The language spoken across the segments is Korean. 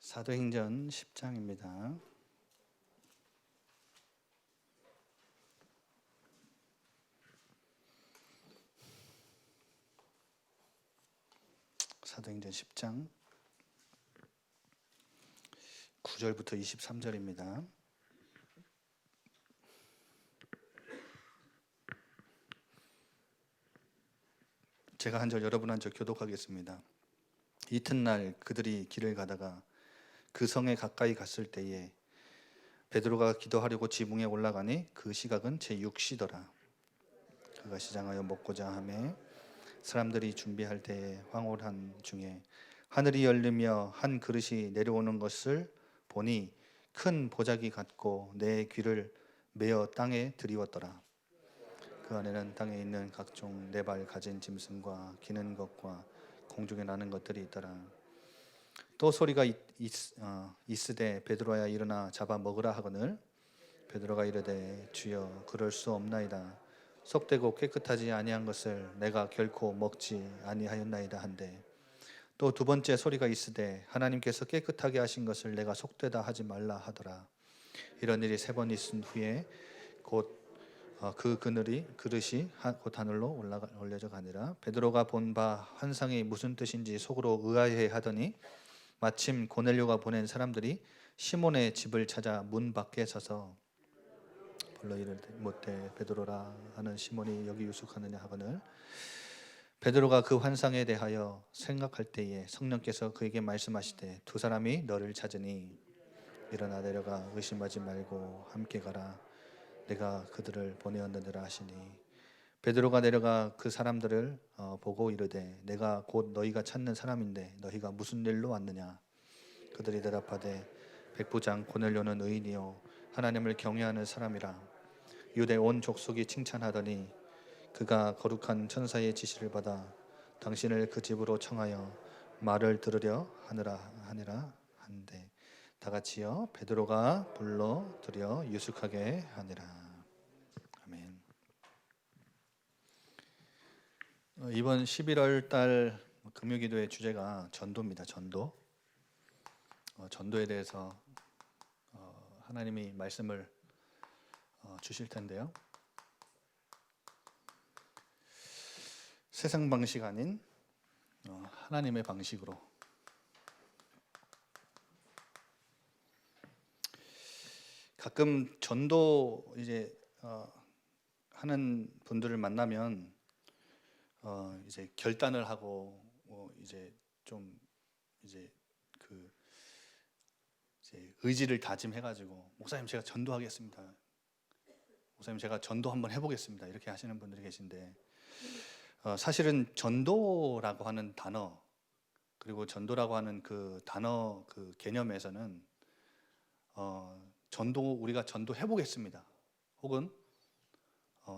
사도행전 10장입니다. 사도행전 10장 9절부터 23절입니다. 제가 한 절 여러분 한 절 교독하겠습니다. 이튿날 그들이 길을 가다가 그 성에 가까이 갔을 때에 베드로가 기도하려고 지붕에 올라가니 그 시각은 제6시더라. 그가 시장하여 먹고자 하매 사람들이 준비할 때에 황홀한 중에 하늘이 열리며 한 그릇이 내려오는 것을 보니 큰 보자기 같고 내 귀를 메어 땅에 들이웠더라. 그 안에는 땅에 있는 각종 네 발 가진 짐승과 기는 것과 공중에 나는 것들이 있더라. 또 소리가 있으되 베드로야 일어나 잡아 먹으라 하거늘 베드로가 이르되 주여 그럴 수 없나이다. 속되고 깨끗하지 아니한 것을 내가 결코 먹지 아니하였나이다 한데 또 두 번째 소리가 있으되 하나님께서 깨끗하게 하신 것을 내가 속되다 하지 말라 하더라. 이런 일이 세 번 있은 후에 곧 그 그릇이 곧 하늘로 올려져 가니라. 베드로가 본 바 환상이 무슨 뜻인지 속으로 의아해 하더니 마침 고넬료가 보낸 사람들이 시몬의 집을 찾아 문 밖에 서서 불러 이르되 못되 베드로라 하는 시몬이 여기 유숙하느냐 하거늘 베드로가 그 환상에 대하여 생각할 때에 성령께서 그에게 말씀하시되 두 사람이 너를 찾으니 일어나 내려가 의심하지 말고 함께 가라. 내가 그들을 보내었느니라 하시니 베드로가 내려가 그 사람들을 보고 이르되 내가 곧 너희가 찾는 사람인데 너희가 무슨 일로 왔느냐. 그들이 대답하되 백부장 고넬료는 의인이요 하나님을 경외하는 사람이라 유대 온 족속이 칭찬하더니 그가 거룩한 천사의 지시를 받아 당신을 그 집으로 청하여 말을 들으려 하니라 한데 다 같이요 베드로가 불러 들여 유숙하게 하니라. 아멘. 이번 11월 달 금요기도의 주제가 전도입니다. 전도에 대해서 하나님이 말씀을 주실 텐데요. 세상 방식 아닌 하나님의 방식으로 가끔 전도 이제 하는 분들을 만나면 이제 결단을 하고 이제 좀 이제 이제 의지를 다짐해가지고 목사님 제가 전도하겠습니다. 목사님 제가 전도 한번 해보겠습니다. 이렇게 하시는 분들이 계신데 사실은 전도라고 하는 단어 그리고 전도라고 하는 그 단어 그 개념에서는 우리가 전도해보겠습니다. 혹은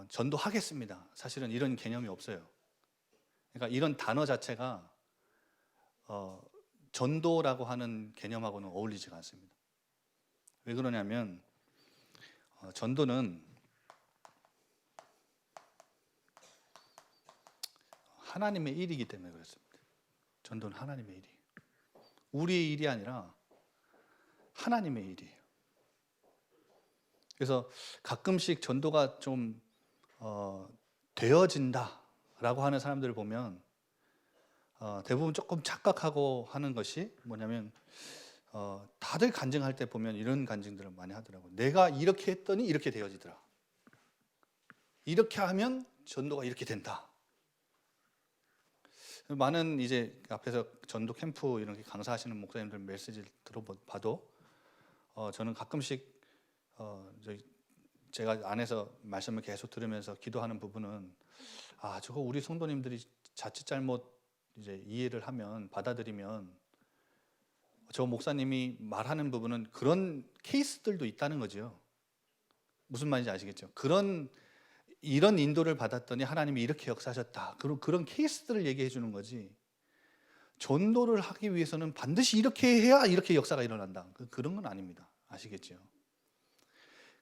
전도하겠습니다. 사실은 이런 개념이 없어요. 그러니까 이런 단어 자체가 전도라고 하는 개념하고는 어울리지가 않습니다. 왜 그러냐면 전도는 하나님의 일이기 때문에 그렇습니다. 전도는 하나님의 일이에요. 우리의 일이 아니라 하나님의 일이에요. 그래서 가끔씩 전도가 좀 되어진다라고 하는 사람들을 보면 대부분 조금 착각하고 하는 것이 뭐냐면 다들 간증할 때 보면 이런 간증들을 많이 하더라고요. 내가 이렇게 했더니 이렇게 되어지더라. 이렇게 하면 전도가 이렇게 된다. 많은 이제 앞에서 전도 캠프 이런 게 강사하시는 목사님들 메시지를 들어봐도 저는 가끔씩 제가 안에서 말씀을 계속 들으면서 기도하는 부분은 저거 우리 성도님들이 자칫 잘못 이제 이해를 하면 받아들이면 저 목사님이 말하는 부분은 그런 케이스들도 있다는 거죠. 무슨 말인지 아시겠죠? 이런 인도를 받았더니 하나님이 이렇게 역사하셨다. 그런 케이스들을 얘기해 주는 거지. 전도를 하기 위해서는 반드시 이렇게 해야 이렇게 역사가 일어난다. 그런 건 아닙니다. 아시겠죠?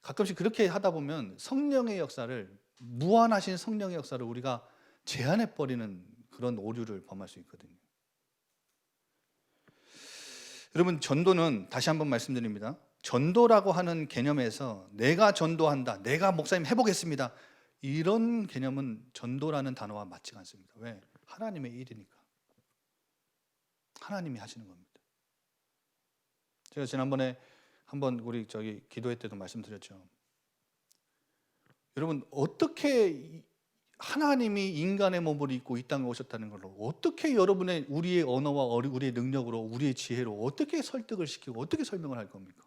가끔씩 그렇게 하다 보면 성령의 역사를 무한하신 성령의 역사를 우리가 제한해 버리는 그런 오류를 범할 수 있거든요. 여러분, 전도는 다시 한번 말씀드립니다. 전도라고 하는 개념에서 내가 전도한다, 내가 목사님 해보겠습니다, 이런 개념은 전도라는 단어와 맞지 않습니다. 왜? 하나님의 일이니까. 하나님이 하시는 겁니다. 제가 지난번에 한번 우리 기도회 때도 말씀드렸죠. 여러분, 어떻게 하나님이 인간의 몸을 입고 이 땅에 오셨다는 걸로 어떻게 여러분의 우리의 언어와 우리의 능력으로 우리의 지혜로 어떻게 설득을 시키고 어떻게 설명을 할 겁니까?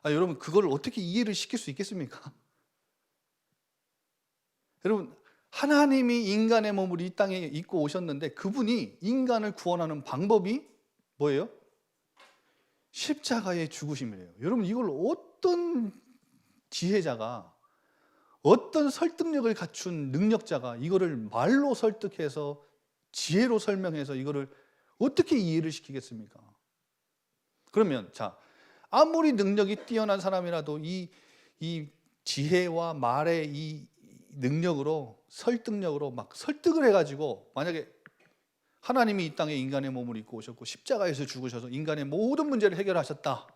여러분, 그걸 어떻게 이해를 시킬 수 있겠습니까? 여러분, 하나님이 인간의 몸을 이 땅에 입고 오셨는데 그분이 인간을 구원하는 방법이 뭐예요? 십자가의 죽으심이래요. 여러분, 이걸 어떤 지혜자가, 어떤 설득력을 갖춘 능력자가 이거를 말로 설득해서 지혜로 설명해서 이거를 어떻게 이해를 시키겠습니까? 그러면 아무리 능력이 뛰어난 사람이라도 이 지혜와 말의 이 능력으로, 설득력으로 막 설득을 해가지고, 만약에 하나님이 이 땅에 인간의 몸을 입고 오셨고 십자가에서 죽으셔서 인간의 모든 문제를 해결하셨다,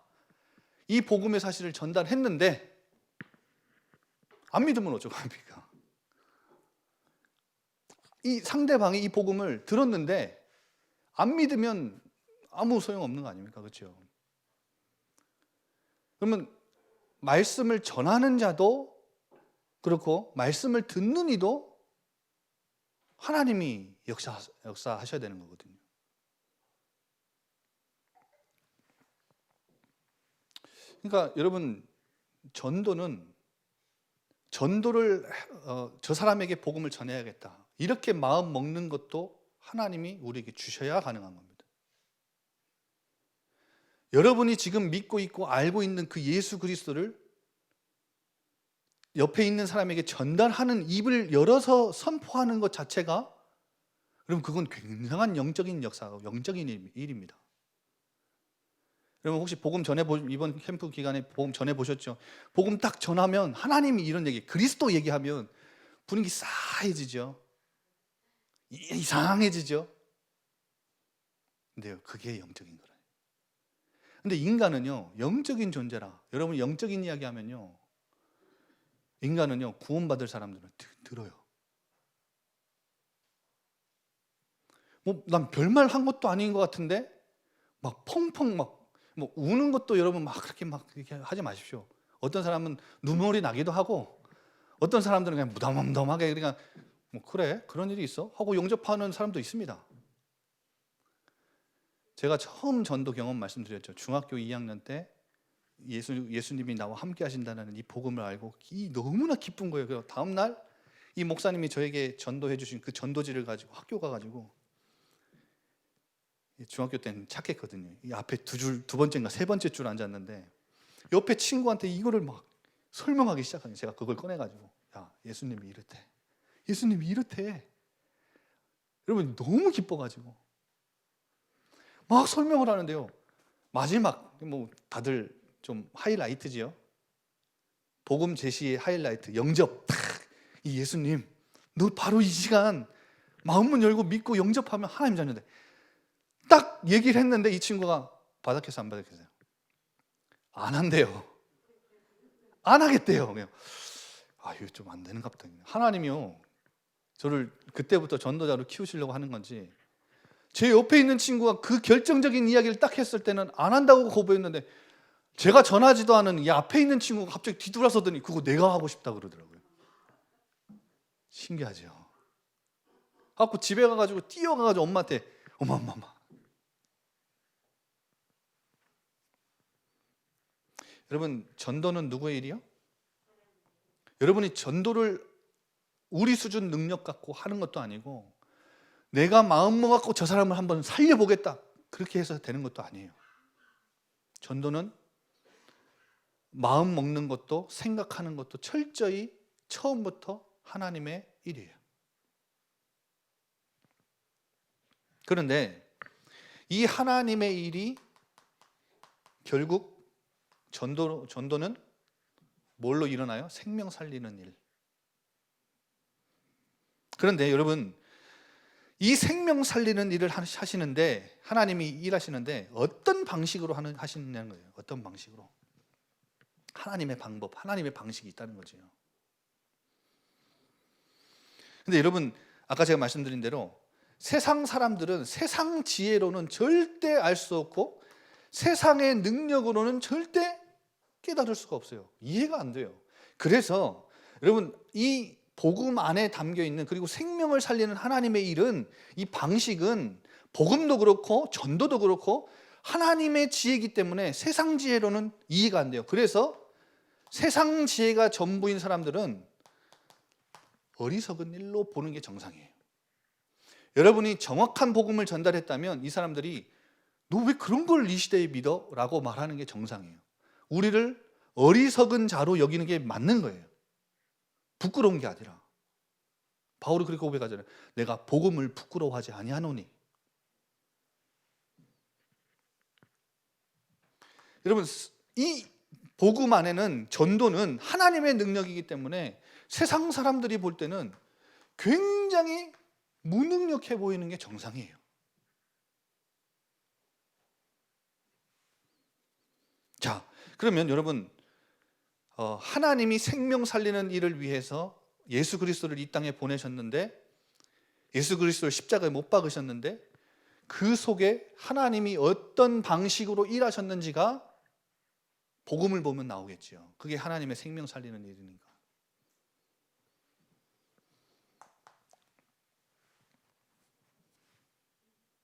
이 복음의 사실을 전달했는데 안 믿으면 어떡합니까? 이 상대방이 이 복음을 들었는데 안 믿으면 아무 소용없는 거 아닙니까? 그렇죠? 그러면 말씀을 전하는 자도 그렇고 말씀을 듣는 이도 하나님이 역사하셔야 되는 거거든요. 그러니까 여러분, 전도를 저 사람에게 복음을 전해야겠다, 이렇게 마음 먹는 것도 하나님이 우리에게 주셔야 가능한 겁니다. 여러분이 지금 믿고 있고 알고 있는 그 예수 그리스도를 옆에 있는 사람에게 전달하는 입을 열어서 선포하는 것 자체가, 여러분, 그건 굉장한 영적인 역사고 영적인 일입니다. 여러분, 혹시 복음 이번 캠프 기간에 복음 전해 보셨죠? 복음 딱 전하면 하나님이 이런 얘기, 그리스도 얘기하면 분위기 싸해지죠. 이상해지죠. 근데요, 그게 영적인 거라요. 근데 인간은요, 영적인 존재라. 여러분, 영적인 이야기 하면요, 인간은요, 구원받을 사람들은 들어요. 난 별말 한 것도 아닌 것 같은데 막 펑펑 우는 것도, 여러분, 그렇게 하지 마십시오. 어떤 사람은 눈물이 나기도 하고, 어떤 사람들은 그냥 무덤덤하게 그냥 그래, 그런 일이 있어 하고 용접하는 사람도 있습니다. 제가 처음 전도 경험 말씀드렸죠. 중학교 2학년 때 예수님이 나와 함께 하신다는 이 복음을 알고 너무나 기쁜 거예요. 그래서 다음 날 이 목사님이 저에게 전도해 주신 그 전도지를 가지고 학교 가가지고, 중학교 때는 착했거든요. 이 앞에 두 번째인가 세 번째 줄 앉았는데 옆에 친구한테 이거를 막 설명하기 시작하니, 제가 그걸 꺼내가지고, 야, 예수님이 이렇대. 여러분, 너무 기뻐가지고 막 설명을 하는데요, 마지막 다들 좀 하이라이트지요. 복음 제시의 하이라이트, 영접. 이 예수님, 너 바로 이 시간 마음문 열고 믿고 영접하면 하나님 자녀인데, 딱 얘기를 했는데 이 친구가 받아겠어요, 안 받아겠어요? 안 한대요. 안 하겠대요. 그냥 이거 좀 안 되는 갑다. 하나님이요, 저를 그때부터 전도자로 키우시려고 하는 건지, 제 옆에 있는 친구가 그 결정적인 이야기를 딱 했을 때는 안 한다고 거부했는데, 제가 전하지도 않은 이 앞에 있는 친구가 갑자기 뒤돌아서더니 그거 내가 하고 싶다 그러더라고요. 신기하죠. 갖고 집에 가가지고 뛰어가가지고 엄마한테, 엄마. 여러분, 전도는 누구의 일이요? 여러분이 전도를 우리 수준 능력 갖고 하는 것도 아니고, 내가 마음 먹고 저 사람을 한번 살려보겠다, 그렇게 해서 되는 것도 아니에요. 전도는 마음 먹는 것도 생각하는 것도 철저히 처음부터 하나님의 일이에요. 그런데 이 하나님의 일이 결국 전도는 뭘로 일어나요? 생명 살리는 일. 그런데 여러분, 이 생명 살리는 일을 하시는데, 하나님이 일하시는데 어떤 방식으로 하시느냐는 거예요. 어떤 방식으로. 하나님의 방법, 하나님의 방식이 있다는 거죠. 근데 여러분, 아까 제가 말씀드린 대로 세상 사람들은 세상 지혜로는 절대 알 수 없고 세상의 능력으로는 절대 깨달을 수가 없어요. 이해가 안 돼요. 그래서 여러분, 이 복음 안에 담겨 있는, 그리고 생명을 살리는 하나님의 일은, 이 방식은 복음도 그렇고 전도도 그렇고 하나님의 지혜이기 때문에 세상 지혜로는 이해가 안 돼요. 그래서 세상 지혜가 전부인 사람들은 어리석은 일로 보는 게 정상이에요. 여러분이 정확한 복음을 전달했다면 이 사람들이 너 왜 그런 걸 이 시대에 믿어? 라고 말하는 게 정상이에요. 우리를 어리석은 자로 여기는 게 맞는 거예요. 부끄러운 게 아니라. 바울이 그렇게 고백하잖아요. 내가 복음을 부끄러워하지 아니하노니. 여러분, 이 복음 안에는, 전도는 하나님의 능력이기 때문에 세상 사람들이 볼 때는 굉장히 무능력해 보이는 게 정상이에요. 자, 그러면 여러분, 하나님이 생명 살리는 일을 위해서 예수 그리스도를 이 땅에 보내셨는데, 예수 그리스도를 십자가에 못 박으셨는데, 그 속에 하나님이 어떤 방식으로 일하셨는지가 복음을 보면 나오겠죠. 그게 하나님의 생명 살리는 일이니까.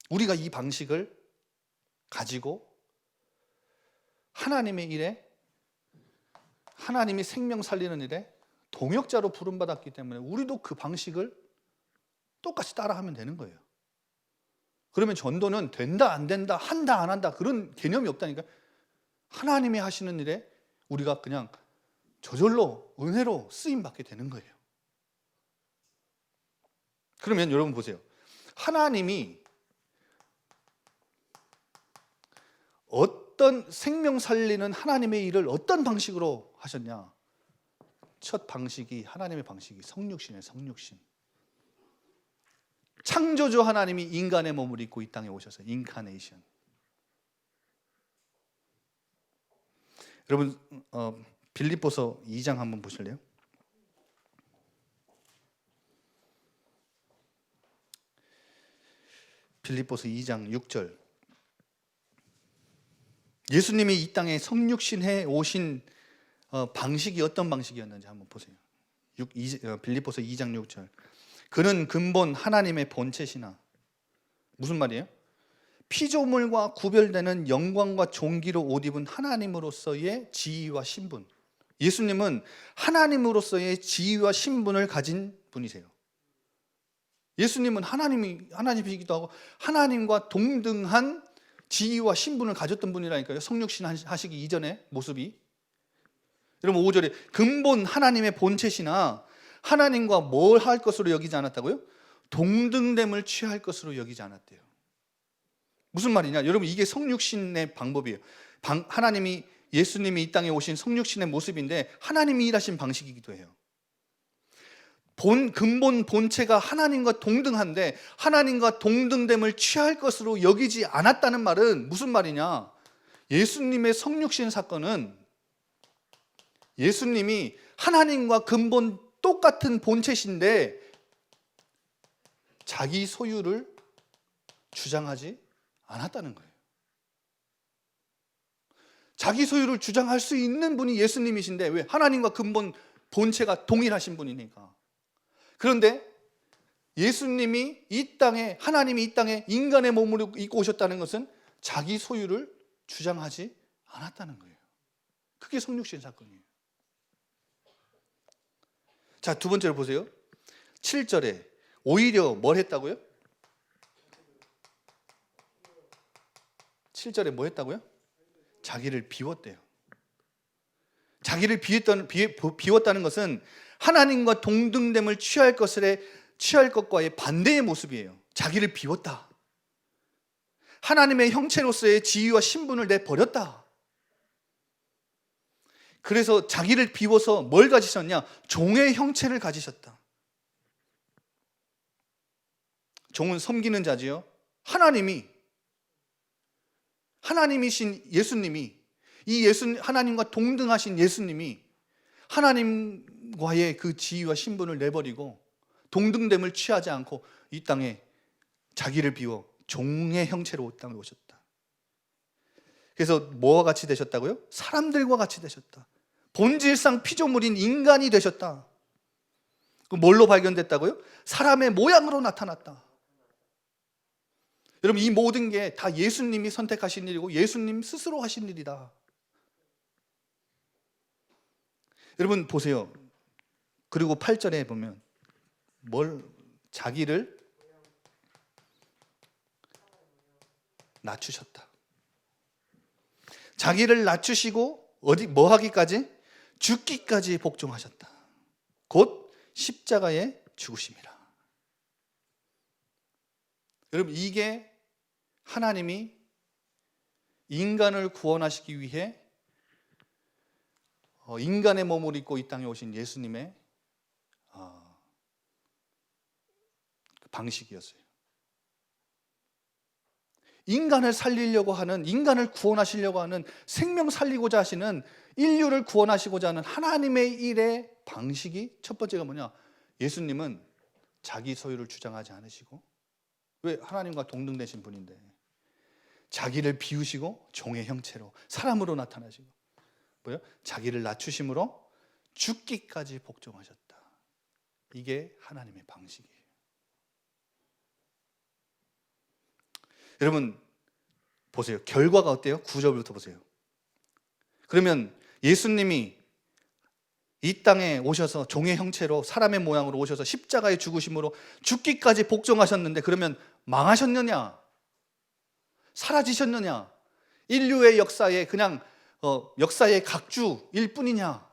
우리가 이 방식을 가지고 하나님의 일에, 하나님이 생명 살리는 일에 동역자로 부름받았기 때문에 우리도 그 방식을 똑같이 따라하면 되는 거예요. 그러면 전도는 된다 안 된다, 한다 안 한다, 그런 개념이 없다니까. 하나님이 하시는 일에 우리가 그냥 저절로 은혜로 쓰임받게 되는 거예요. 그러면 여러분 보세요. 하나님이 어떤 생명 살리는 하나님의 일을 어떤 방식으로 하셨냐? 첫 방식이, 하나님의 방식이 성육신이에요. 성육신. 창조주 하나님이 인간의 몸을 입고 이 땅에 오셔서 인카네이션. 여러분, 빌립보서 2장 한번 보실래요? 빌립보서 2장 6절. 예수님이 이 땅에 성육신해 오신 방식이 어떤 방식이었는지 한번 보세요. 빌립보서 2장 6절. 그는 근본 하나님의 본체시나. 무슨 말이에요? 피조물과 구별되는 영광과 존귀로 옷 입은 하나님으로서의 지위와 신분. 예수님은 하나님으로서의 지위와 신분을 가진 분이세요. 예수님은 하나님이기도 하고 하나님과 동등한 지위와 신분을 가졌던 분이라니까요. 성육신 하시기 이전의 모습이. 여러분 5절에 근본 하나님의 본체시나 하나님과 뭘 할 것으로 여기지 않았다고요? 동등됨을 취할 것으로 여기지 않았대요. 무슨 말이냐? 여러분 이게 성육신의 방법이에요. 하나님이, 예수님이 이 땅에 오신 성육신의 모습인데 하나님이 일하신 방식이기도 해요. 근본 본체가 하나님과 동등한데 하나님과 동등됨을 취할 것으로 여기지 않았다는 말은 무슨 말이냐? 예수님의 성육신 사건은 예수님이 하나님과 근본 똑같은 본체신데 자기 소유를 주장하지 않았다는 거예요. 자기 소유를 주장할 수 있는 분이 예수님이신데, 왜? 하나님과 근본 본체가 동일하신 분이니까. 그런데 예수님이 이 땅에, 하나님이 이 땅에 인간의 몸을 입고 오셨다는 것은 자기 소유를 주장하지 않았다는 거예요. 그게 성육신 사건이에요. 자, 두 번째로 보세요. 7절에 오히려 뭘 했다고요? 7절에 뭐 했다고요? 자기를 비웠대요. 자기를 비웠다는 것은 하나님과 동등됨을 취할 것과의 반대의 모습이에요. 자기를 비웠다. 하나님의 형체로서의 지위와 신분을 내버렸다. 그래서 자기를 비워서 뭘 가지셨냐? 종의 형체를 가지셨다. 종은 섬기는 자지요. 하나님이신 예수님이, 하나님과 동등하신 예수님이 하나님과의 그 지위와 신분을 내버리고 동등됨을 취하지 않고 이 땅에 자기를 비워 종의 형체로 이 땅에 오셨다. 그래서 뭐와 같이 되셨다고요? 사람들과 같이 되셨다. 본질상 피조물인 인간이 되셨다. 뭘로 발견됐다고요? 사람의 모양으로 나타났다. 여러분, 이 모든 게 다 예수님이 선택하신 일이고 예수님 스스로 하신 일이다. 여러분 보세요. 그리고 8절에 보면 자기를 낮추셨다. 자기를 낮추시고 뭐 하기까지? 죽기까지 복종하셨다. 곧 십자가에 죽으심이라. 여러분, 이게 하나님이 인간을 구원하시기 위해 인간의 몸을 입고 이 땅에 오신 예수님의 방식이었어요. 인간을 살리려고 하는, 인간을 구원하시려고 하는, 생명 살리고자 하시는, 인류를 구원하시고자 하는 하나님의 일의 방식이 첫 번째가 뭐냐? 예수님은 자기 소유를 주장하지 않으시고, 왜? 하나님과 동등되신 분인데 자기를 비우시고 종의 형체로 사람으로 나타나시고, 뭐요? 자기를 낮추심으로 죽기까지 복종하셨다. 이게 하나님의 방식이에요. 여러분 보세요. 결과가 어때요? 9절부터 보세요. 그러면 예수님이 이 땅에 오셔서 종의 형체로 사람의 모양으로 오셔서 십자가에 죽으심으로 죽기까지 복종하셨는데, 그러면 망하셨느냐? 사라지셨느냐? 인류의 역사에 그냥 역사의 각주일 뿐이냐?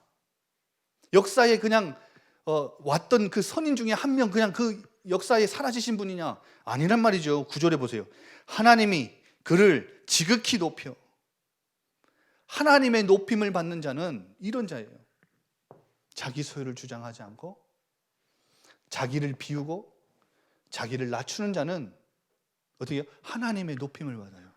역사에 그냥 왔던 그 선인 중에 한 명, 그냥 그 역사에 사라지신 분이냐? 아니란 말이죠. 9절에 보세요. 하나님이 그를 지극히 높여. 하나님의 높임을 받는 자는 이런 자예요. 자기 소유를 주장하지 않고 자기를 비우고 자기를 낮추는 자는 어떻게 해요? 하나님의 높임을 받아요.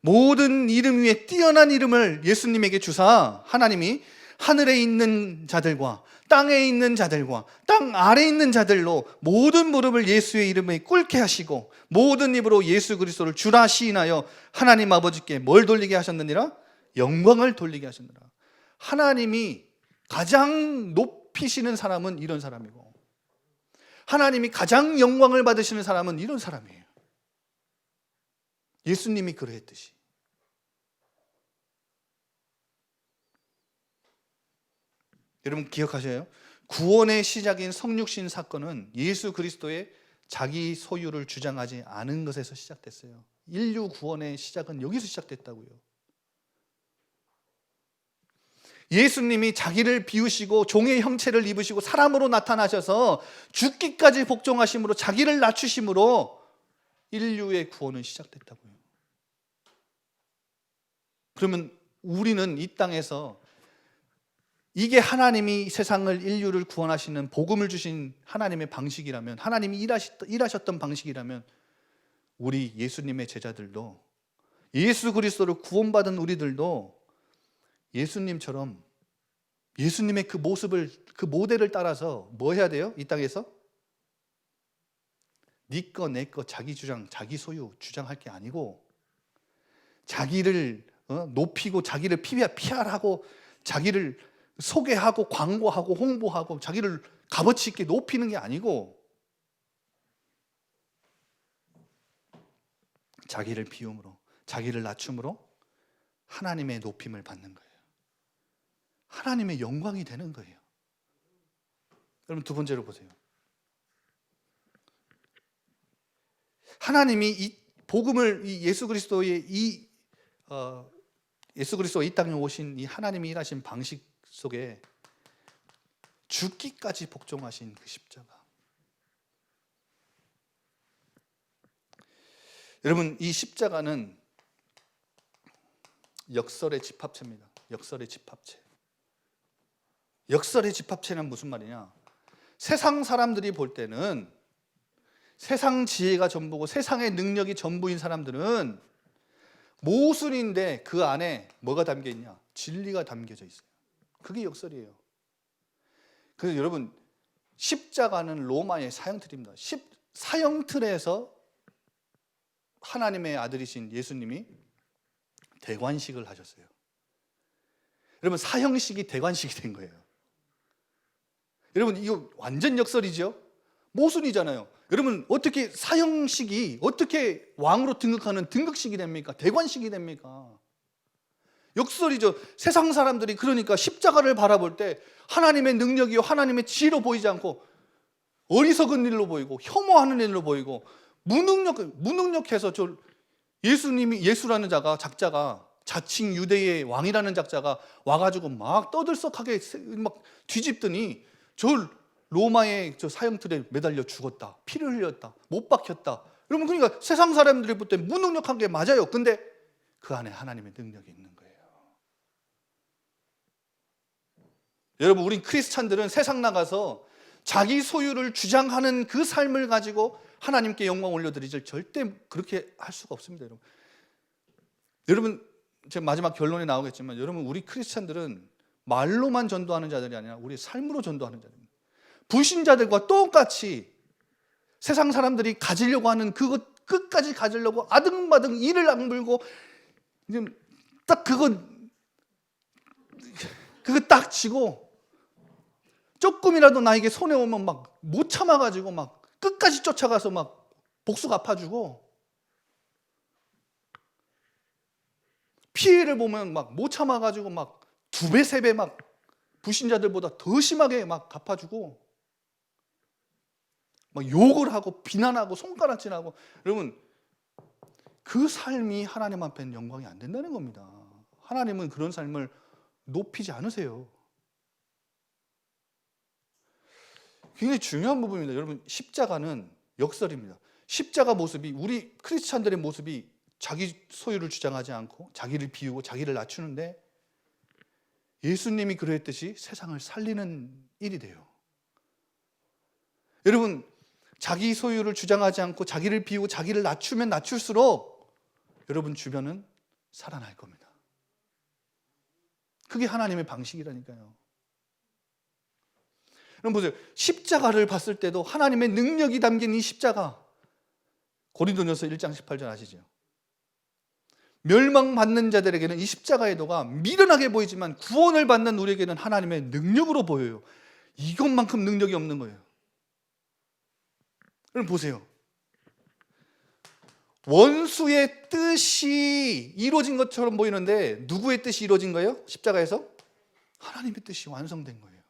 모든 이름 위에 뛰어난 이름을 예수님에게 주사 하나님이 하늘에 있는 자들과 땅에 있는 자들과 땅 아래에 있는 자들로 모든 무릎을 예수의 이름에 꿇게 하시고 모든 입으로 예수 그리스도를 주라 시인하여 하나님 아버지께 뭘 돌리게 하셨느니라? 영광을 돌리게 하셨느니라. 하나님이 가장 높이시는 사람은 이런 사람이고, 하나님이 가장 영광을 받으시는 사람은 이런 사람이에요. 예수님이 그러했듯이. 여러분 기억하셔요? 구원의 시작인 성육신 사건은 예수 그리스도의 자기 소유를 주장하지 않은 것에서 시작됐어요. 인류 구원의 시작은 여기서 시작됐다고요. 예수님이 자기를 비우시고 종의 형체를 입으시고 사람으로 나타나셔서 죽기까지 복종하심으로 자기를 낮추심으로 인류의 구원은 시작됐다고요. 그러면 우리는 이 땅에서 이게 하나님이 세상을, 인류를 구원하시는 복음을 주신 하나님의 방식이라면, 하나님이 일하셨던 방식이라면, 우리 예수님의 제자들도, 예수 그리스도를 구원받은 우리들도 예수님처럼 예수님의 그 모습을, 그 모델을 따라서 뭐 해야 돼요? 이 땅에서? 네 거, 내 거, 자기 주장, 자기 소유 주장할 게 아니고 자기를 높이고 자기를 PR하고 자기를 소개하고 광고하고 홍보하고 자기를 값어치 있게 높이는 게 아니고 자기를 비움으로, 자기를 낮춤으로 하나님의 높임을 받는 거예요. 하나님의 영광이 되는 거예요. 여러분 두 번째로 보세요. 하나님이 이 복음을, 이 예수 그리스도의 예수 그리스도가 이 땅에 오신 이 하나님이 일하신 방식 속에 죽기까지 복종하신 그 십자가. 여러분 이 십자가는 역설의 집합체입니다. 역설의 집합체. 역설의 집합체는 무슨 말이냐? 세상 사람들이 볼 때는 세상 지혜가 전부고 세상의 능력이 전부인 사람들은 모순인데 그 안에 뭐가 담겨 있냐? 진리가 담겨져 있어요. 그게 역설이에요. 그래서 여러분, 십자가는 로마의 사형틀입니다. 사형틀에서 하나님의 아들이신 예수님이 대관식을 하셨어요. 여러분, 사형식이 대관식이 된 거예요. 여러분, 이거 완전 역설이죠? 모순이잖아요. 여러분, 어떻게 사형식이 어떻게 왕으로 등극하는 등극식이 됩니까? 대관식이 됩니까? 역설이죠. 세상 사람들이 그러니까 십자가를 바라볼 때 하나님의 능력이요 하나님의 지혜로 보이지 않고 어리석은 일로 보이고 혐오하는 일로 보이고 무능력해서 예수라는 작자가 자칭 유대의 왕이라는 작자가 와가지고 막 떠들썩하게 막 뒤집더니 로마의 사형틀에 매달려 죽었다, 피를 흘렸다, 못 박혔다. 여러분, 그러니까 세상 사람들이 볼 때 무능력한 게 맞아요. 근데 그 안에 하나님의 능력이 있는 거예요. 여러분, 우린 크리스찬들은 세상 나가서 자기 소유를 주장하는 그 삶을 가지고 하나님께 영광 올려드리지 절대 그렇게 할 수가 없습니다. 여러분, 제 마지막 결론이 나오겠지만 여러분, 우리 크리스찬들은 말로만 전도하는 자들이 아니라 우리 삶으로 전도하는 자들입니다. 불신자들과 똑같이 세상 사람들이 가지려고 하는 그것 끝까지 가지려고 아등바등 이를 악물고 딱 그거 딱 지고 조금이라도 나에게 손해오면 막 못 참아가지고 막 끝까지 쫓아가서 막 복수 갚아주고, 피해를 보면 막 못 참아가지고 막 2배, 3배 막 불신자들보다 더 심하게 막 갚아주고, 막 욕을 하고 비난하고 손가락질하고. 여러분, 그 삶이 하나님 앞에는 영광이 안 된다는 겁니다. 하나님은 그런 삶을 높이지 않으세요. 굉장히 중요한 부분입니다. 여러분, 십자가는 역설입니다. 십자가 모습이, 우리 크리스찬들의 모습이 자기 소유를 주장하지 않고 자기를 비우고 자기를 낮추는데, 예수님이 그러했듯이 세상을 살리는 일이 돼요. 여러분, 자기 소유를 주장하지 않고 자기를 비우고 자기를 낮추면 낮출수록 여러분 주변은 살아날 겁니다. 그게 하나님의 방식이라니까요. 여러분 보세요. 십자가를 봤을 때도 하나님의 능력이 담긴 이 십자가, 고린도전서 1장 18절 아시죠? 멸망받는 자들에게는 이 십자가의 도가 미련하게 보이지만 구원을 받는 우리에게는 하나님의 능력으로 보여요. 이것만큼 능력이 없는 거예요. 여러분 보세요. 원수의 뜻이 이루어진 것처럼 보이는데 누구의 뜻이 이루어진 거예요? 십자가에서? 하나님의 뜻이 완성된 거예요.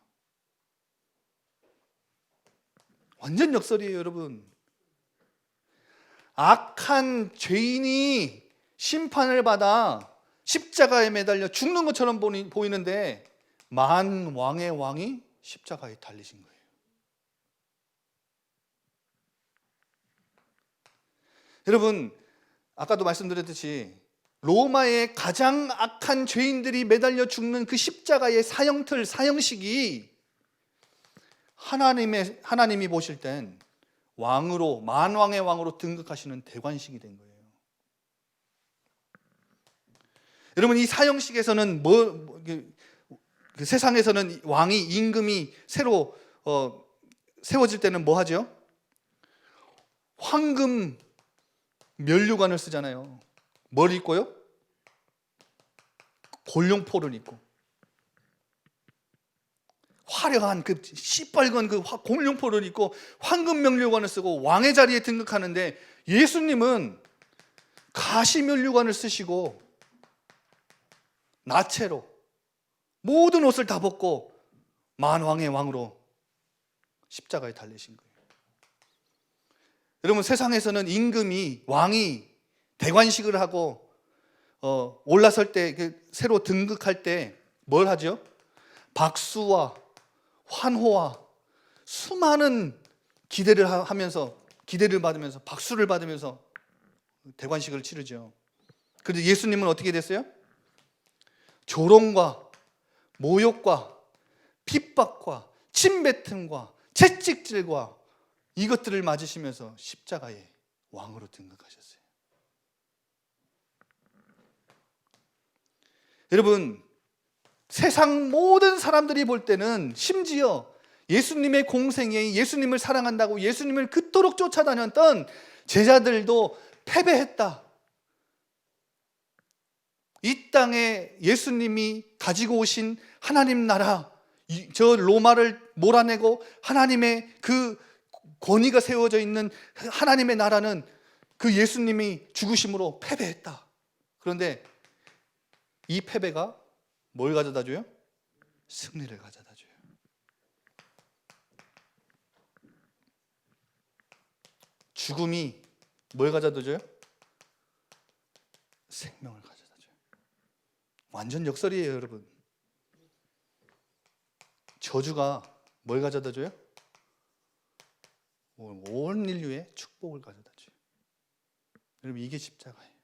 완전 역설이에요, 여러분. 악한 죄인이 심판을 받아 십자가에 매달려 죽는 것처럼 보이는데 만왕의 왕이 십자가에 달리신 거예요. 여러분, 아까도 말씀드렸듯이 로마의 가장 악한 죄인들이 매달려 죽는 그 십자가의 사형틀, 사형식이 하나님이 보실 땐 왕으로, 만왕의 왕으로 등극하시는 대관식이 된 거예요. 여러분, 이 사형식에서는 그 세상에서는 왕이, 임금이 새로 세워질 때는 뭐 하죠? 황금 면류관을 쓰잖아요. 뭘 입고요? 골룡포를 입고 화려한 그 시뻘건 그 골룡포를 입고 황금 면류관을 쓰고 왕의 자리에 등극하는데, 예수님은 가시 면류관을 쓰시고 나체로 모든 옷을 다 벗고 만왕의 왕으로 십자가에 달리신 거예요. 여러분, 세상에서는 임금이, 왕이 대관식을 하고 올라설 때, 새로 등극할 때 뭘 하죠? 박수와 환호와 수많은 기대를 받으면서 박수를 받으면서 대관식을 치르죠. 그런데 예수님은 어떻게 됐어요? 조롱과 모욕과 핍박과 침뱉음과 채찍질과 이것들을 맞으시면서 십자가의 왕으로 등극하셨어요. 여러분, 세상 모든 사람들이 볼 때는 심지어 예수님의 공생에 예수님을 사랑한다고 예수님을 그토록 쫓아다녔던 제자들도 패배했다. 이 땅에 예수님이 가지고 오신 하나님 나라, 저 로마를 몰아내고 하나님의 그 권위가 세워져 있는 하나님의 나라는 그 예수님이 죽으심으로 패배했다. 그런데 이 패배가 뭘 가져다 줘요? 승리를 가져다 줘요. 죽음이 뭘 가져다 줘요? 생명을 가져다 줘요. 완전 역설이에요, 여러분. 저주가 뭘 가져다 줘요? 온 인류의 축복을 가져다 줘요. 여러분, 이게 십자가예요.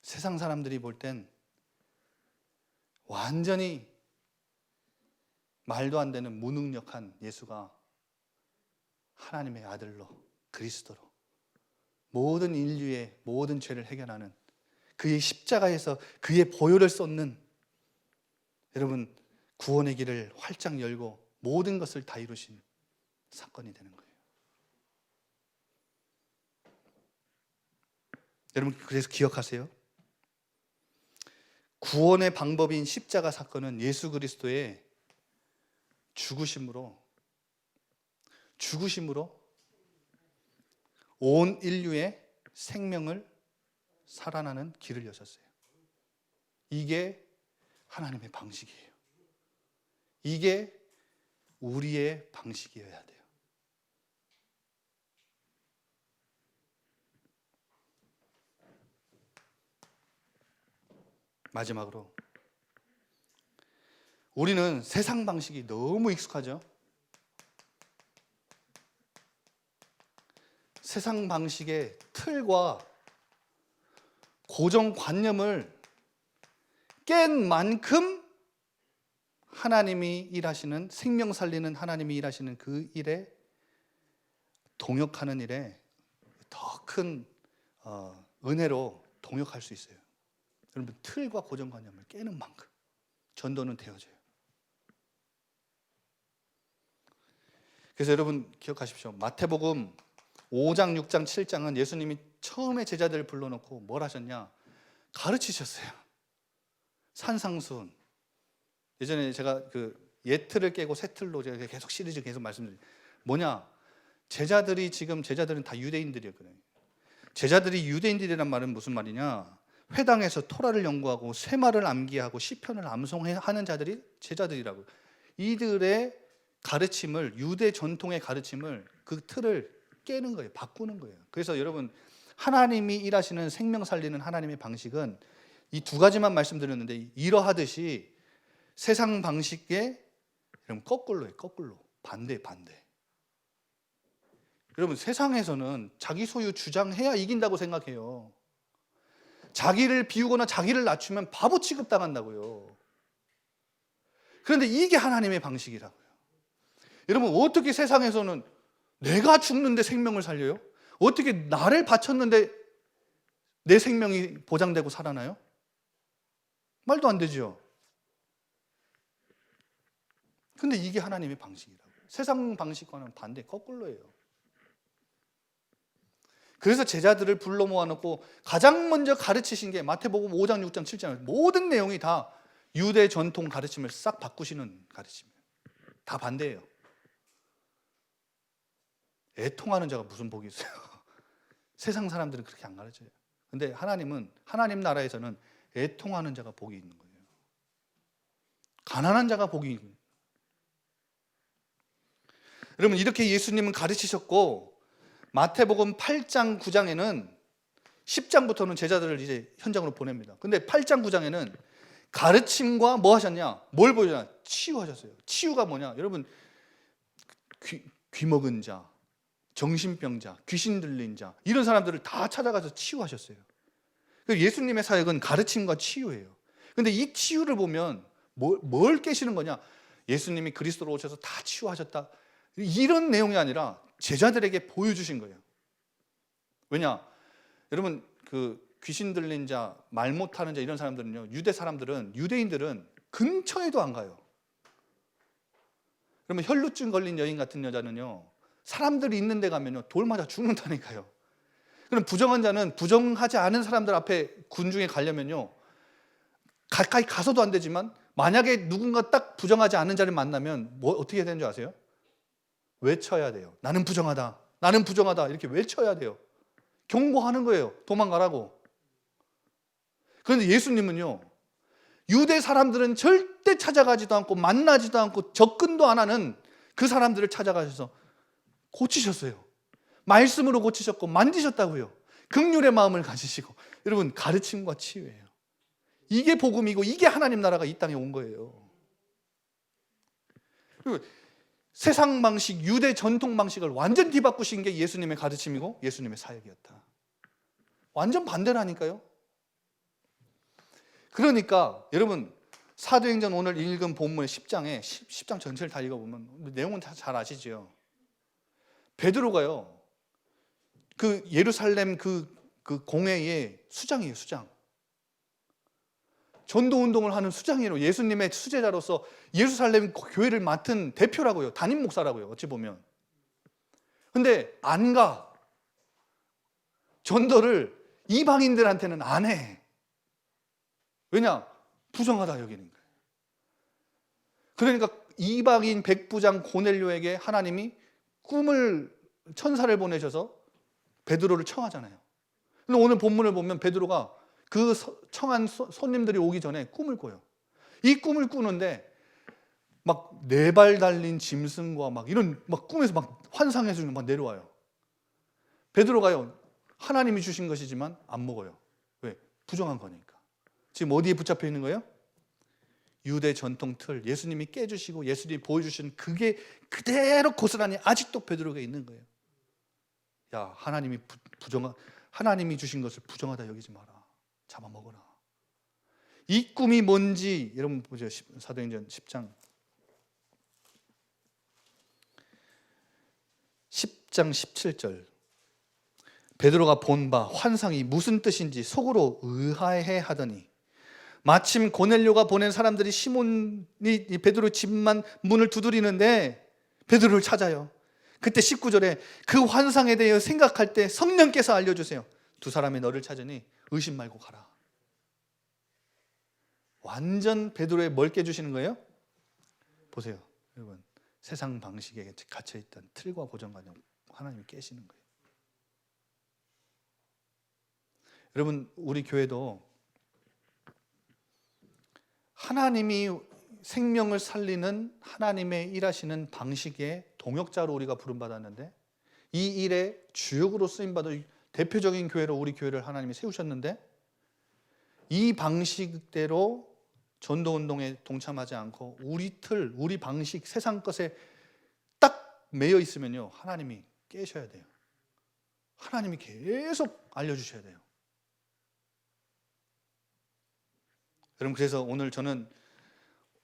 세상 사람들이 볼 땐 완전히 말도 안 되는 무능력한 예수가 하나님의 아들로, 그리스도로 모든 인류의 모든 죄를 해결하는 그의 십자가에서 그의 보혈을 쏟는, 여러분, 구원의 길을 활짝 열고 모든 것을 다 이루신 사건이 되는 거예요. 여러분, 그래서 기억하세요. 구원의 방법인 십자가 사건은 예수 그리스도의 죽으심으로 온 인류의 생명을 살아나는 길을 여셨어요. 이게 하나님의 방식이에요. 이게 우리의 방식이어야 돼요. 마지막으로, 우리는 세상 방식이 너무 익숙하죠. 세상 방식의 틀과 고정관념을 깬 만큼 하나님이 일하시는, 생명 살리는 하나님이 일하시는 그 일에 동역하는 일에 더 큰 은혜로 동역할 수 있어요. 여러분, 틀과 고정관념을 깨는 만큼 전도는 되어져요. 그래서 여러분 기억하십시오. 마태복음 5장, 6장, 7장은 예수님이 처음에 제자들을 불러놓고 뭘 하셨냐? 가르치셨어요. 산상수훈. 예전에 제가 그 옛틀을 깨고 새 틀로 제가 계속 시리즈 계속 말씀드려요. 뭐냐? 제자들은 다 유대인들이었거든요. 제자들이 유대인들이란 말은 무슨 말이냐? 회당에서 토라를 연구하고 쇠말을 암기하고 시편을 암송하는 자들이 제자들이라고요. 이들의 가르침을, 유대 전통의 가르침을, 그 틀을 깨는 거예요. 바꾸는 거예요. 그래서 여러분, 하나님이 일하시는 생명 살리는 하나님의 방식은 이 두 가지만 말씀드렸는데, 이러하듯이 세상 방식의 여러분 거꾸로예요. 거꾸로. 반대. 여러분, 세상에서는 자기 소유 주장해야 이긴다고 생각해요. 자기를 비우거나 자기를 낮추면 바보 취급당한다고요. 그런데 이게 하나님의 방식이라고요. 여러분, 어떻게 세상에서는 내가 죽는데 생명을 살려요? 어떻게 나를 바쳤는데 내 생명이 보장되고 살아나요? 말도 안 되죠. 근데 이게 하나님의 방식이라고요. 세상 방식과는 반대, 거꾸로예요. 그래서 제자들을 불러 모아놓고 가장 먼저 가르치신 게 마태복음 5장, 6장, 7장 모든 내용이 다 유대 전통 가르침을 싹 바꾸시는 가르침이에요. 다 반대예요. 애통하는 자가 무슨 복이 있어요? 세상 사람들은 그렇게 안 가르쳐요. 근데 하나님 나라에서는 애통하는 자가 복이 있는 거예요. 가난한 자가 복이 있는 거예요. 여러분, 이렇게 예수님은 가르치셨고, 마태복음 8장, 9장에는 10장부터는 제자들을 이제 현장으로 보냅니다. 근데 8장, 9장에는 가르침과 뭐 하셨냐? 뭘 보여줬냐? 치유하셨어요. 치유가 뭐냐? 여러분, 귀 먹은 자, 정신병자, 귀신 들린 자, 이런 사람들을 다 찾아가서 치유하셨어요. 예수님의 사역은 가르침과 치유예요. 근데 이 치유를 보면 뭘 깨시는 거냐? 예수님이 그리스도로 오셔서 다 치유하셨다. 이런 내용이 아니라 제자들에게 보여주신 거예요. 왜냐? 여러분, 그 귀신 들린 자, 말 못하는 자, 이런 사람들은요, 유대인들은 근처에도 안 가요. 그러면 혈루증 걸린 여인 같은 여자는요, 사람들이 있는 데 가면요, 돌 맞아 죽는다니까요. 그럼 부정한 자는 부정하지 않은 사람들 앞에 군중에 가려면요, 가까이 가서도 안 되지만, 만약에 누군가 딱 부정하지 않은 자를 만나면 어떻게 해야 되는 줄 아세요? 외쳐야 돼요. 나는 부정하다, 나는 부정하다, 이렇게 외쳐야 돼요. 경고하는 거예요. 도망가라고. 그런데 예수님은요, 유대 사람들은 절대 찾아가지도 않고 만나지도 않고 접근도 안 하는 그 사람들을 찾아가셔서 고치셨어요. 말씀으로 고치셨고 만지셨다고요. 긍휼의 마음을 가지시고. 여러분, 가르침과 치유예요. 이게 복음이고 이게 하나님 나라가 이 땅에 온 거예요. 그리고 세상 방식, 유대 전통 방식을 완전 뒤바꾸신 게 예수님의 가르침이고 예수님의 사역이었다. 완전 반대라니까요. 그러니까 여러분, 사도행전 오늘 읽은 본문의 10장에 10장 전체를 다 읽어보면 내용은 다 잘 아시죠. 베드로가요, 그 예루살렘 그 공회의 수장이에요. 수장. 전도운동을 하는 수장이에요. 예수님의 수제자로서 예루살렘 교회를 맡은 대표라고요. 담임 목사라고요. 어찌 보면. 근데 안 가. 전도를 이방인들한테는 안 해. 왜냐? 부정하다 여기는 거예요. 그러니까 이방인 백부장 고넬료에게 하나님이 천사를 보내셔서 베드로를 청하잖아요. 근데 오늘 본문을 보면 베드로가 그 청한 손님들이 오기 전에 꿈을 꿔요. 이 꿈을 꾸는데 막 4발 달린 짐승과 막 이런 막 꿈에서 막 환상해서 막 내려와요. 베드로가요, 하나님이 주신 것이지만 안 먹어요. 왜? 부정한 거니까. 지금 어디에 붙잡혀 있는 거예요? 유대 전통 틀, 예수님이 깨주시고 예수님이 보여주신 그게 그대로 고스란히 아직도 베드로가 있는 거예요. 야, 하나님이 주신 것을 부정하다 여기지 마라. 잡아먹어라. 이 꿈이 뭔지 여러분 보죠. 사도행전 10장 17절. 베드로가 본 바 환상이 무슨 뜻인지 속으로 의아해 하더니 마침 고넬료가 보낸 사람들이 시몬이 베드로 집만 문을 두드리는데 베드로를 찾아요. 그때 19절에 그 환상에 대해 생각할 때 성령께서 알려주세요. 2사람이 너를 찾으니 의심 말고 가라. 완전 베드로에 뭘 깨주시는 거예요? 보세요, 여러분. 세상 방식에 갇혀있던 틀과 고정관념 하나님이 깨시는 거예요. 여러분, 우리 교회도 하나님이 생명을 살리는 하나님의 일하시는 방식의 동역자로 우리가 부름받았는데, 이 일의 주역으로 쓰임받은 대표적인 교회로 우리 교회를 하나님이 세우셨는데, 이 방식대로 전도운동에 동참하지 않고 우리 틀, 우리 방식, 세상 것에 딱 매여 있으면요, 하나님이 깨셔야 돼요. 하나님이 계속 알려주셔야 돼요. 여러분, 그래서 저는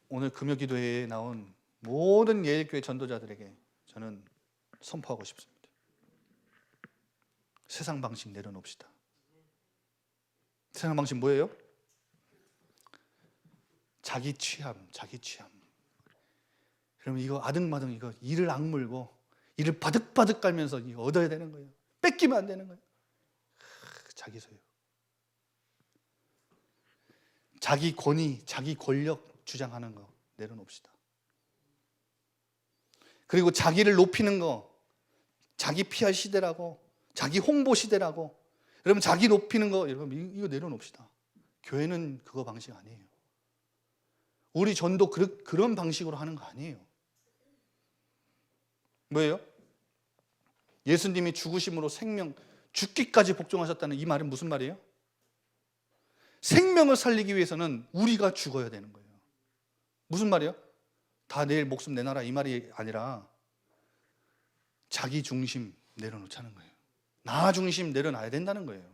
오늘 금요기도회에 나온 모든 예일교회 전도자들에게 저는 선포하고 싶습니다. 세상 방식 내려놓읍시다. 세상 방식 뭐예요? 자기 취함. 그러면 이거 아등바등 이거 이를 악물고 이를 바득바득 깔면서 이거 얻어야 되는 거예요. 뺏기면 안 되는 거예요. 자기 소유. 자기 권위, 자기 권력 주장하는 거 내려놓읍시다. 그리고 자기를 높이는 거, 자기 PR 시대라고, 자기 홍보 시대라고, 여러분 자기 높이는 거, 여러분 이거 내려놓읍시다. 교회는 그거 방식 아니에요. 우리 전도 그런 방식으로 하는 거 아니에요. 뭐예요? 예수님이 죽으심으로 생명, 죽기까지 복종하셨다는 이 말은 무슨 말이에요? 생명을 살리기 위해서는 우리가 죽어야 되는 거예요. 무슨 말이에요? 다 내일 목숨 내놔라 이 말이 아니라 자기 중심 내려놓자는 거예요. 나 중심 내려놔야 된다는 거예요.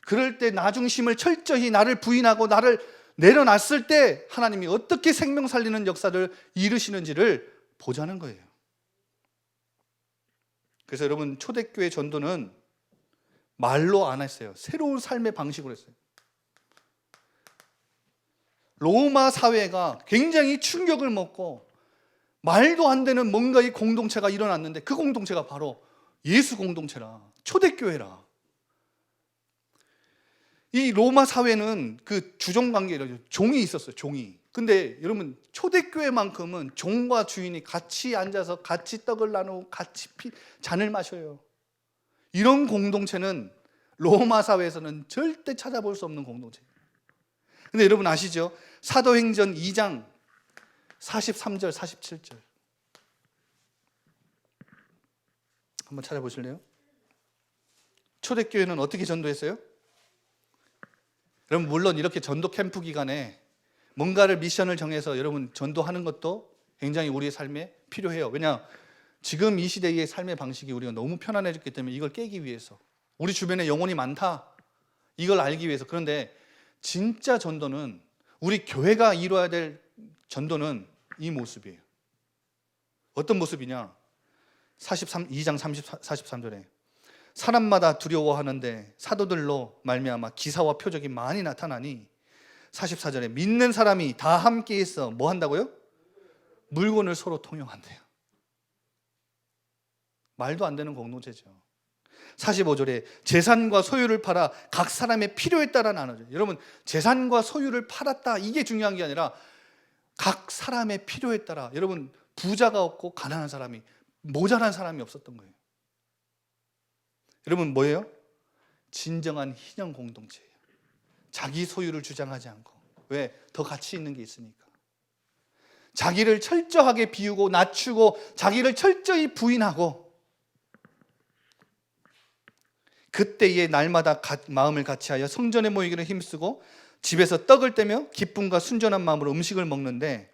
그럴 때 나 중심을 철저히 나를 부인하고 나를 내려놨을 때 하나님이 어떻게 생명 살리는 역사를 이루시는지를 보자는 거예요. 그래서 여러분, 초대교회 전도는 말로 안 했어요. 새로운 삶의 방식으로 했어요. 로마 사회가 굉장히 충격을 먹고 말도 안 되는 뭔가의 공동체가 일어났는데, 그 공동체가 바로 예수 공동체라, 초대교회라. 이 로마 사회는 그 주종관계라죠. 종이 있었어요. 종이. 근데 여러분, 초대교회만큼은 종과 주인이 같이 앉아서 같이 떡을 나누고 같이 잔을 마셔요. 이런 공동체는 로마 사회에서는 절대 찾아볼 수 없는 공동체예요. 근데 여러분 아시죠? 사도행전 2장 43절 47절 한번 찾아보실래요? 초대교회는 어떻게 전도했어요? 여러분, 물론 이렇게 전도 캠프 기간에 뭔가를 미션을 정해서 여러분 전도하는 것도 굉장히 우리의 삶에 필요해요. 왜냐? 지금 이 시대의 삶의 방식이 우리가 너무 편안해졌기 때문에 이걸 깨기 위해서, 우리 주변에 영혼이 많다, 이걸 알기 위해서. 그런데 진짜 전도는, 우리 교회가 이루어야 될 전도는 이 모습이에요. 어떤 모습이냐? 2장 43절에 사람마다 두려워하는데 사도들로 말미암아 기사와 표적이 많이 나타나니, 44절에 믿는 사람이 다 함께 있어 뭐 한다고요? 물건을 서로 통용한대요. 말도 안 되는 공동체죠. 45절에 재산과 소유를 팔아 각 사람의 필요에 따라 나눠줘요. 여러분, 재산과 소유를 팔았다, 이게 중요한 게 아니라 각 사람의 필요에 따라. 여러분, 부자가 없고 가난한 사람이, 모자란 사람이 없었던 거예요. 여러분, 뭐예요? 진정한 희년 공동체예요. 자기 소유를 주장하지 않고. 왜? 더 가치 있는 게 있으니까. 자기를 철저하게 비우고 낮추고 자기를 철저히 부인하고, 그때에 날마다 마음을 같이하여 성전에 모이기를 힘쓰고 집에서 떡을 떼며 기쁨과 순전한 마음으로 음식을 먹는데,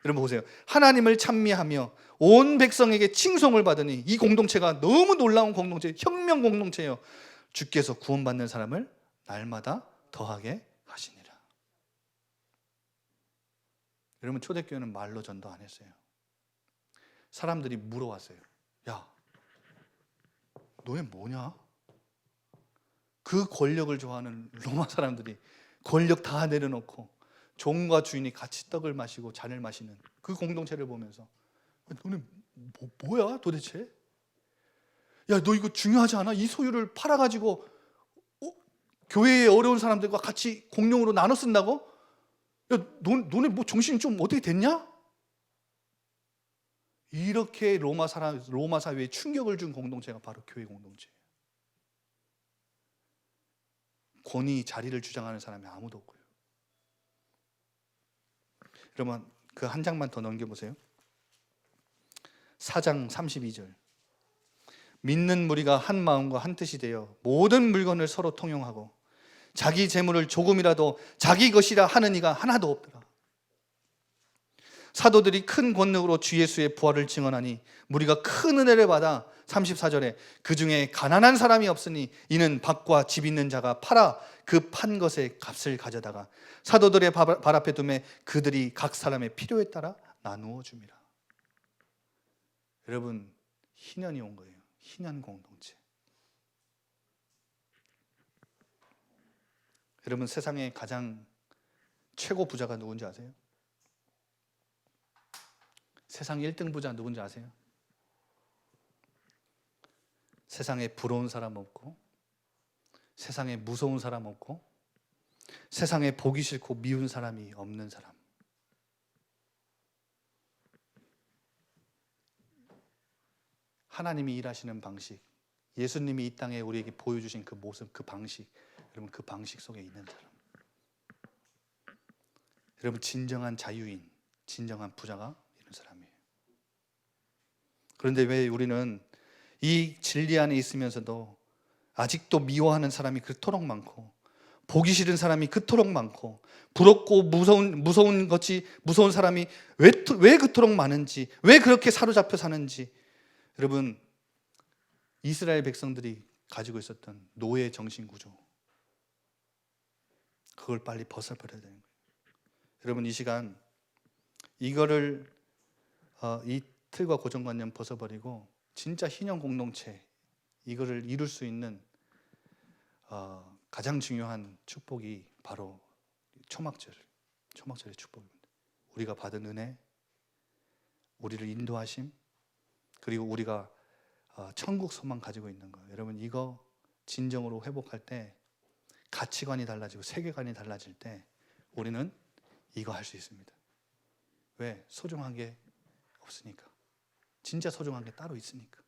여러분 보세요. 하나님을 찬미하며 온 백성에게 칭송을 받으니, 이 공동체가 너무 놀라운 공동체, 혁명 공동체예요. 주께서 구원받는 사람을 날마다 더하게 하시니라. 여러분, 초대교회는 말로 전도 안 했어요. 사람들이 물어왔어요. 야, 너네 뭐냐? 그 권력을 좋아하는 로마 사람들이 권력 다 내려놓고 종과 주인이 같이 떡을 마시고 잔을 마시는 그 공동체를 보면서, 너네 뭐야 도대체? 야, 너 이거 중요하지 않아? 이 소유를 팔아가지고 교회에 어려운 사람들과 같이 공용으로 나눠 쓴다고? 야, 너네 뭐 정신이 좀 어떻게 됐냐? 이렇게 로마 사회에 충격을 준 공동체가 바로 교회 공동체예요. 권위, 자리를 주장하는 사람이 아무도 없고요. 그러면 그 한 장만 더 넘겨보세요. 4장 32절. 믿는 무리가 한 마음과 한 뜻이 되어 모든 물건을 서로 통용하고 자기 재물을 조금이라도 자기 것이라 하는 이가 하나도 없더라. 사도들이 큰 권능으로 주 예수의 부활을 증언하니 무리가 큰 은혜를 받아, 34절에 그 중에 가난한 사람이 없으니 이는 밭과 집 있는 자가 팔아 그 판 것의 값을 가져다가 사도들의 발 앞에 두매 그들이 각 사람의 필요에 따라 나누어 줍니다. 여러분, 희년이 온 거예요. 희년 공동체. 여러분, 세상의 가장 최고 부자가 누군지 아세요? 세상 1등 부자 누군지 아세요? 세상에 부러운 사람 없고, 세상에 무서운 사람 없고, 세상에 보기 싫고 미운 사람이 없는 사람. 하나님이 일하시는 방식, 예수님이 이 땅에 우리에게 보여주신 그 모습, 그 방식, 여러분 그 방식 속에 있는 사람. 여러분, 진정한 자유인, 진정한 부자가 이런 사람이에요. 그런데 왜 우리는 이 진리 안에 있으면서도 아직도 미워하는 사람이 그토록 많고, 보기 싫은 사람이 그토록 많고, 부럽고 무서운 사람이 왜 그토록 많은지, 왜 그렇게 사로잡혀 사는지. 여러분, 이스라엘 백성들이 가지고 있었던 노예 정신 구조, 그걸 빨리 벗어버려야 되는 거예요. 여러분, 이 시간 이거를 이 틀과 고정관념 벗어버리고 진짜 희년 공동체 이거를 이룰 수 있는 가장 중요한 축복이 바로 초막절의 축복입니다. 우리가 받은 은혜, 우리를 인도하심, 그리고 우리가 천국 소망 가지고 있는 거예요. 여러분 이거 진정으로 회복할 때 가치관이 달라지고 세계관이 달라질 때 우리는 이거 할 수 있습니다. 왜? 소중한 게 없으니까. 진짜 소중한 게 따로 있으니까.